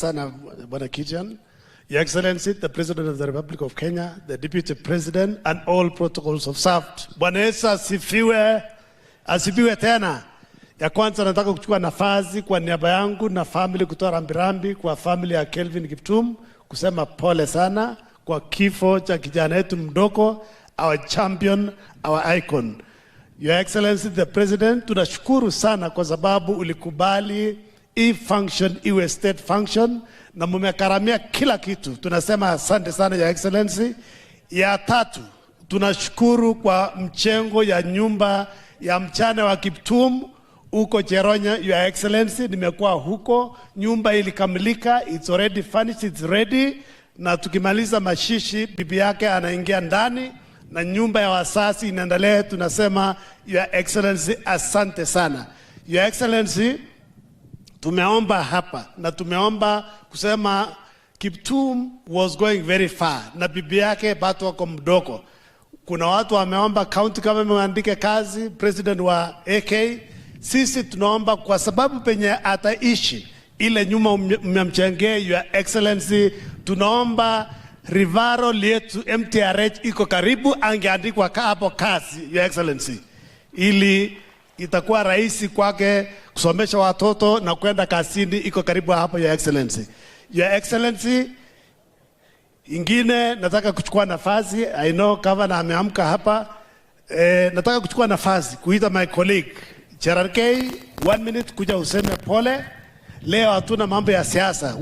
sana Bwana Kisang. Your Excellency, the President of the Republic of Kenya, the Deputy President, and all protocols observed. Bwana Yesu asifiwe, asifiwe tena. Ya kwanza nataka kuchukua nafasi kwa niaba yangu na family kutoa rambirambi kwa family ya Kelvin Kiptum, kusema pole sana kwa kifo cha kijana wetu mdogo, our champion, our icon. Your Excellency, the President, tunashukuru sana kwa sababu ulikubali hii function iwe state function na mumekaramia kila kitu. Tunasema asante sana Your Excellency. Ya tatu, tunashukuru kwa mchengo ya nyumba ya mchane wa Kiptum uko Cheronya. Your Excellency, nimekuwa huko, nyumba ilikamilika, it's already furnished, it's ready, na tukimaliza mashishi bibi yake anaingia ndani na nyumba ya wasasi inaendelea. Tunasema Your Excellency, asante sana. Your Excellency, tumeomba hapa na tumeomba kusema Kiptum was going very far na bibi yake bado wako mdogo. Kuna watu wameomba county government waandike kazi, president wa AK. Sisi tunaomba kwa sababu penye ataishi ile nyuma mmemchengea. Your Excellency, tunaomba Rivaro lietu MTRH iko karibu, angeandikwa hapo kazi Your Excellency, ili itakuwa rahisi kwake kusomesha watoto na kwenda kazini, iko karibu hapo Your Excellency. Your Excellency, ingine nataka kuchukua nafasi, I know Governor ameamka hapa, nataka kuchukua nafasi kuita my colleague Cherarkei 1 minute kuja useme pole. Leo hatuna mambo ya siasa.